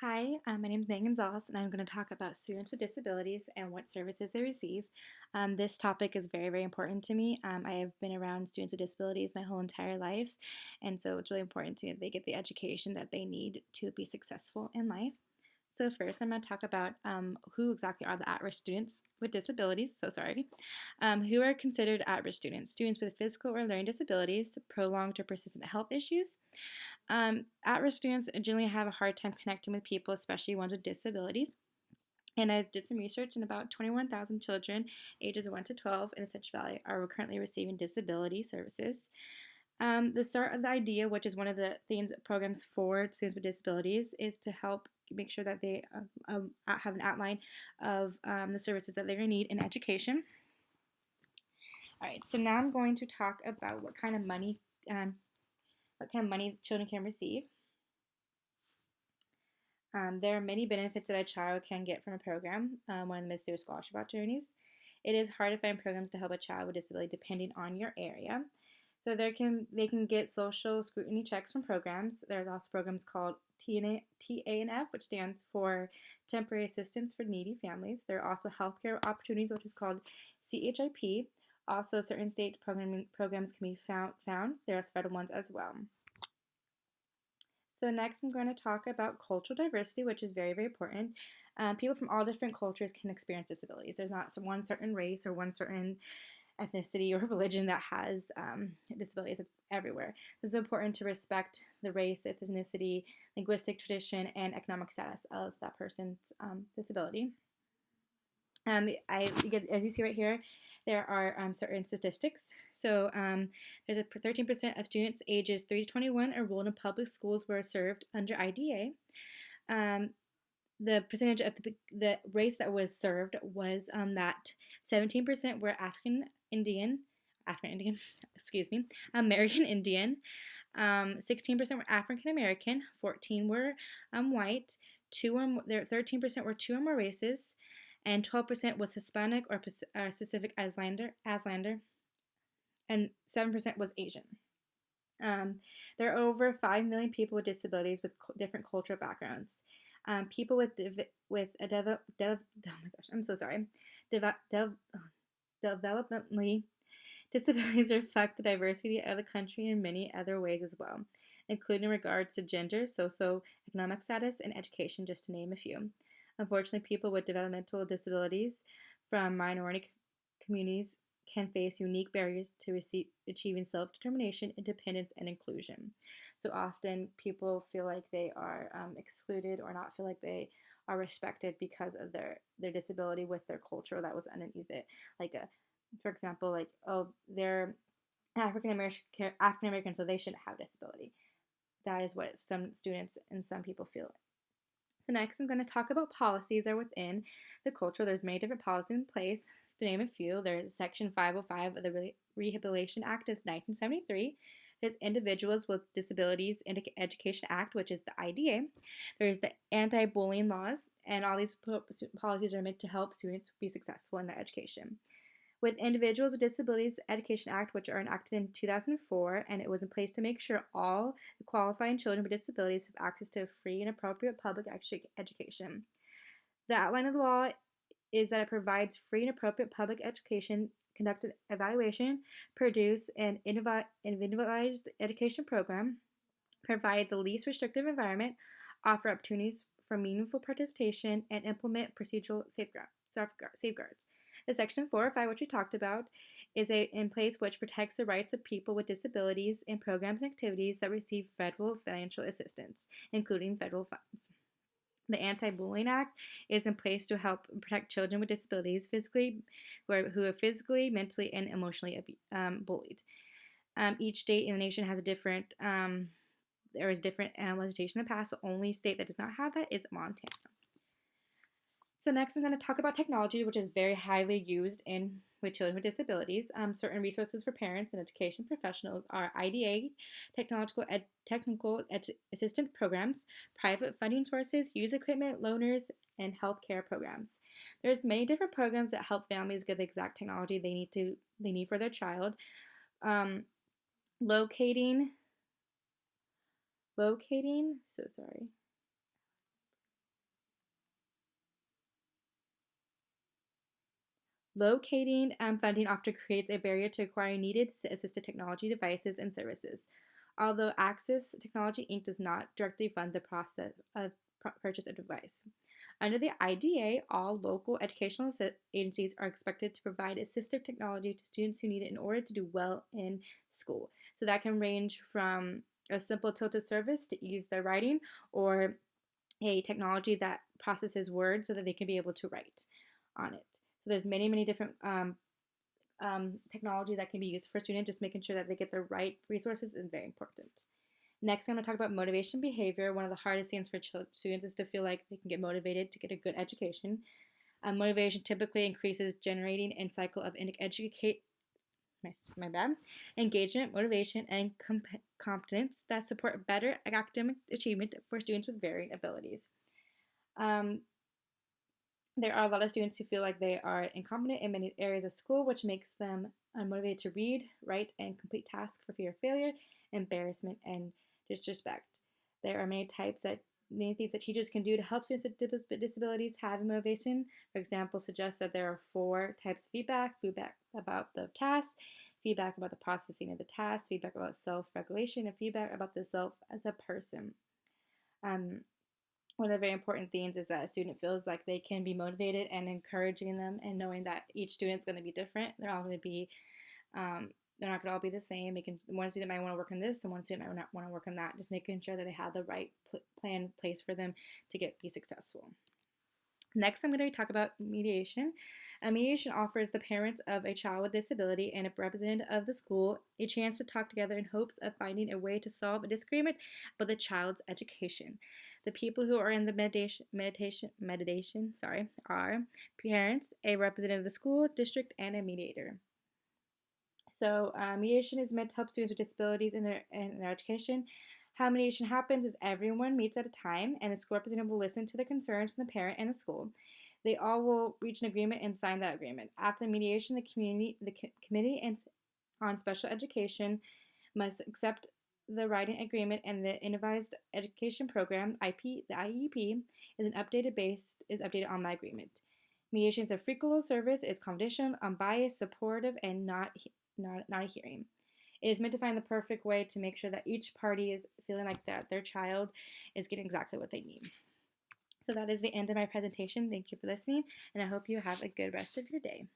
Hi, my name is Megan Gonzalez, and I'm going to talk about students with disabilities and what services they receive. This topic is very, very important to me. I have been around students with disabilities my whole entire life, and so it's really important to me that they get the education that they need to be successful in life. So first, I'm going to talk about who exactly are the at-risk students with disabilities. So sorry, who are considered at-risk students? Students with physical or learning disabilities, prolonged or persistent health issues. At-risk students generally have a hard time connecting with people, especially ones with disabilities. And I did some research, and about 21,000 children ages 1 to 12 in the Central Valley are currently receiving disability services. The start of the idea, which is one of the themes programs for students with disabilities, is to help make sure that they have an outline of the services that they're going to need in education. All right, so now I'm going to talk about um, what kind of money children can receive. There are many benefits that a child can get from a program. One of them is through scholarship opportunities. It is hard to find programs to help a child with disability depending on your area. So they can get social scrutiny checks from programs. There's also programs called TANF, which stands for Temporary Assistance for Needy Families. There are also healthcare opportunities, which is called CHIP. Also, certain state programs can be found. There's federal ones as well. So next I'm going to talk about cultural diversity, which is very, very important. People from all different cultures can experience disabilities. There's not one certain race or one certain ethnicity or religion that has disabilities. It's everywhere. It's important to respect the race, ethnicity, linguistic tradition, and economic status of that person's disability. As you see right here, there are certain statistics. So there's a 13% of students ages 3 to 21 enrolled in public schools were served under IDA. Um, the percentage of the race that was served was that 17% were African Indian, excuse me, American Indian. 16% were African American, 14 were white, 13% were two or more races, and 12% was Hispanic or specific Aslander, and 7% was Asian. There are over 5 million people with disabilities with different cultural backgrounds. People with a oh my gosh, I'm so sorry. Developmentally disabilities reflect the diversity of the country in many other ways as well, including in regards to gender, socioeconomic status, and education, just to name a few. Unfortunately, people with developmental disabilities from minority communities can face unique barriers to achieving self-determination, independence, and inclusion. So often people feel like they are excluded or not feel like they are respected because of their disability with their culture that was underneath it. Like for example, like, oh, they're African American, so they shouldn't have disability. That is what some students and some people feel. So next, I'm going to talk about policies that are within the culture. There's many different policies in place. To name a few, there's Section 505 of the Rehabilitation Act of 1973. There's Individuals with Disabilities Education Act, which is the IDA. There's the anti-bullying laws, and all these policies are meant to help students be successful in their education. With Individuals with Disabilities Education Act, which are enacted in 2004, and it was in place to make sure all qualifying children with disabilities have access to a free and appropriate public education. The outline of the law is that it provides free and appropriate public education, conduct an evaluation, produce an individualized education program, provide the least restrictive environment, offer opportunities for meaningful participation, and implement procedural safeguards. The Section 405, which we talked about, is in place which protects the rights of people with disabilities in programs and activities that receive federal financial assistance, including federal funds. The Anti-Bullying Act is in place to help protect children with disabilities who are physically, mentally, and emotionally bullied. Each state in the nation has a different there is different legislation in the past. The only state that does not have that is Montana. So next I'm going to talk about technology, which is very highly used with children with disabilities. Certain resources for parents and education professionals are IDA, technical assistant programs, private funding sources, use equipment, loaners, and healthcare programs. There's many different programs that help families get the exact technology they need for their child. Um, locating, so sorry. Locating funding often creates a barrier to acquiring needed assistive technology devices and services. Although Access Technology Inc. does not directly fund the process of purchase of device. Under the IDA, all local educational agencies are expected to provide assistive technology to students who need it in order to do well in school. So that can range from a simple tilted service to ease their writing, or a technology that processes words so that they can be able to write on it. So there's many different technology that can be used for students. Just making sure that they get the right resources is very important. Next, I'm going to talk about motivation behavior. One of the hardest things for students is to feel like they can get motivated to get a good education. Motivation typically increases generating and cycle of educate. My bad. Engagement, motivation, and competence that support better academic achievement for students with varying abilities. Um, there are a lot of students who feel like they are incompetent in many areas of school, which makes them unmotivated to read, write, and complete tasks for fear of failure, embarrassment, and disrespect. There are many things that teachers can do to help students with disabilities have motivation. For example, suggest that there are 4 types of feedback about the task, feedback about the processing of the task, feedback about self-regulation, and feedback about the self as a person. Um, One of the very important things is that a student feels like they can be motivated, and encouraging them and knowing that each student's going to be different. They're all going to be, they're not going to all be the same. One student might want to work on this, and one student might not want to work on that. Just making sure that they have the right plan in place for them to be successful. Next, I'm going to talk about mediation. Mediation offers the parents of a child with disability and a representative of the school a chance to talk together in hopes of finding a way to solve a disagreement about the child's education. The people who are in the mediation are parents, a representative of the school, district, and a mediator. So mediation is meant to help students with disabilities in their education. How mediation happens is everyone meets at a time, and the school representative will listen to the concerns from the parent and the school. They all will reach an agreement and sign that agreement. After the mediation, the committee on special education must accept the writing agreement, and the Individualized Education Program (IP), the IEP, is updated on the agreement. Mediation is a free legal service. It's confidential, unbiased, supportive, and not a hearing. It is meant to find the perfect way to make sure that each party is feeling like that their child is getting exactly what they need. So that is the end of my presentation. Thank you for listening, and I hope you have a good rest of your day.